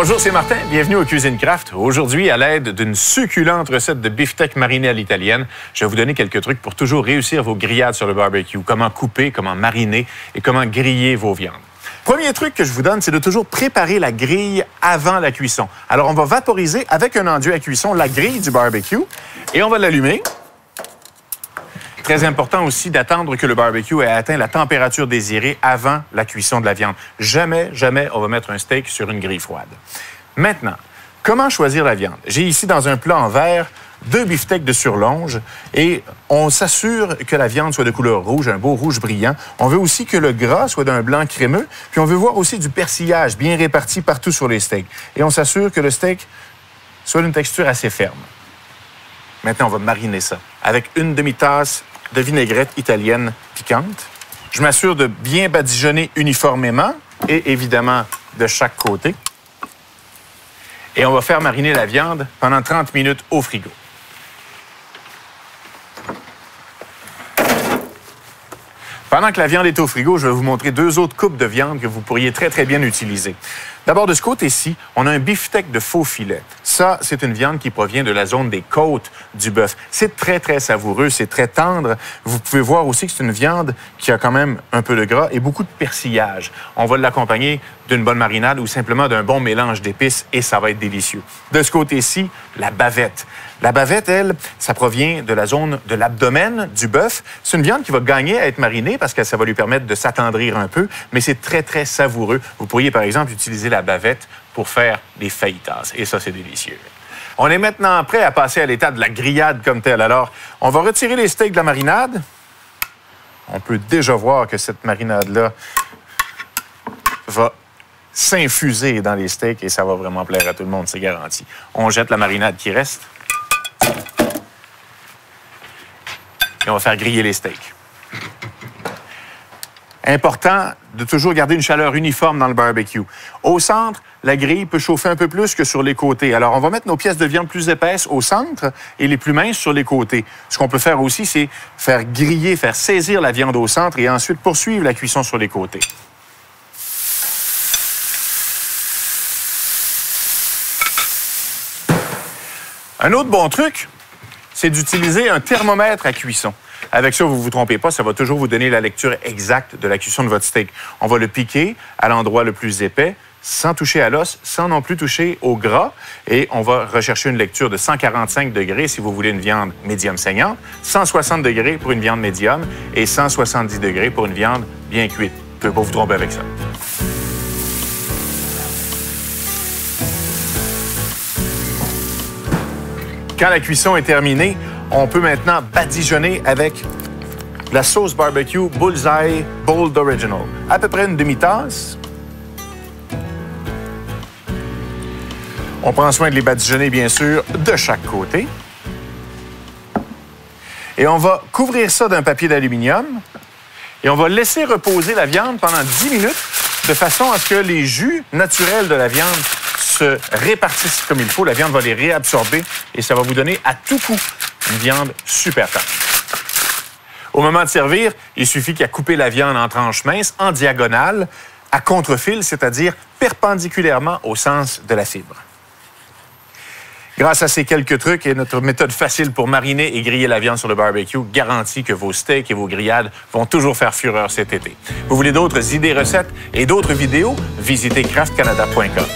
Bonjour, c'est Martin. Bienvenue au Cuisine Craft. Aujourd'hui, à l'aide d'une succulente recette de beefsteak mariné à l'italienne, je vais vous donner quelques trucs pour toujours réussir vos grillades sur le barbecue. Comment couper, comment mariner et comment griller vos viandes. Premier truc que je vous donne, c'est de toujours préparer la grille avant la cuisson. Alors, on va vaporiser avec un enduit à cuisson la grille du barbecue et on va l'allumer. Très important aussi d'attendre que le barbecue ait atteint la température désirée avant la cuisson de la viande. Jamais, jamais on va mettre un steak sur une grille froide. Maintenant, comment choisir la viande? J'ai ici dans un plat en verre 2 beefsteaks de surlonge et on s'assure que la viande soit de couleur rouge, un beau rouge brillant. On veut aussi que le gras soit d'un blanc crémeux, puis on veut voir aussi du persillage bien réparti partout sur les steaks. Et on s'assure que le steak soit d'une texture assez ferme. Maintenant, on va mariner ça avec une demi-tasse de vinaigrette italienne piquante. Je m'assure de bien badigeonner uniformément et évidemment de chaque côté. Et on va faire mariner la viande pendant 30 minutes au frigo. Pendant que la viande est au frigo, je vais vous montrer 2 autres coupes de viande que vous pourriez très bien utiliser. D'abord, de ce côté-ci, on a un beefsteak de faux filet. Ça, c'est une viande qui provient de la zone des côtes du bœuf. C'est très savoureux, c'est très tendre. Vous pouvez voir aussi que c'est une viande qui a quand même un peu de gras et beaucoup de persillage. On va l'accompagner d'une bonne marinade ou simplement d'un bon mélange d'épices et ça va être délicieux. De ce côté-ci, la bavette. La bavette, elle, ça provient de la zone de l'abdomen du bœuf. C'est une viande qui va gagner à être marinée parce que ça va lui permettre de s'attendrir un peu, mais c'est très savoureux. Vous pourriez, par exemple, utiliser la bavette pour faire des fajitas. Et ça, c'est délicieux. On est maintenant prêt à passer à l'étape de la grillade comme telle. Alors, on va retirer les steaks de la marinade. On peut déjà voir que cette marinade-là va s'infuser dans les steaks et ça va vraiment plaire à tout le monde, c'est garanti. On jette la marinade qui reste. Et on va faire griller les steaks. Important de toujours garder une chaleur uniforme dans le barbecue. Au centre, la grille peut chauffer un peu plus que sur les côtés. Alors, on va mettre nos pièces de viande plus épaisses au centre et les plus minces sur les côtés. Ce qu'on peut faire aussi, c'est faire griller, faire saisir la viande au centre et ensuite poursuivre la cuisson sur les côtés. Un autre bon truc, c'est d'utiliser un thermomètre à cuisson. Avec ça, vous ne vous trompez pas, ça va toujours vous donner la lecture exacte de la cuisson de votre steak. On va le piquer à l'endroit le plus épais, sans toucher à l'os, sans non plus toucher au gras. Et on va rechercher une lecture de 145 degrés si vous voulez une viande médium saignante, 160 degrés pour une viande médium et 170 degrés pour une viande bien cuite. Vous ne pouvez pas vous tromper avec ça. Quand la cuisson est terminée, on peut maintenant badigeonner avec la sauce barbecue Bullseye Bold Original. À peu près une demi-tasse. On prend soin de les badigeonner, bien sûr, de chaque côté. Et on va couvrir ça d'un papier d'aluminium. Et on va laisser reposer la viande pendant 10 minutes de façon à ce que les jus naturels de la viande se répartissent comme il faut. La viande va les réabsorber et ça va vous donner à tout coup une viande super tendre. Au moment de servir, il suffit qu'à couper la viande en tranches minces, en diagonale, à contre-fil, c'est-à-dire perpendiculairement au sens de la fibre. Grâce à ces quelques trucs et notre méthode facile pour mariner et griller la viande sur le barbecue garantit que vos steaks et vos grillades vont toujours faire fureur cet été. Vous voulez d'autres idées recettes et d'autres vidéos? Visitez craftcanada.com.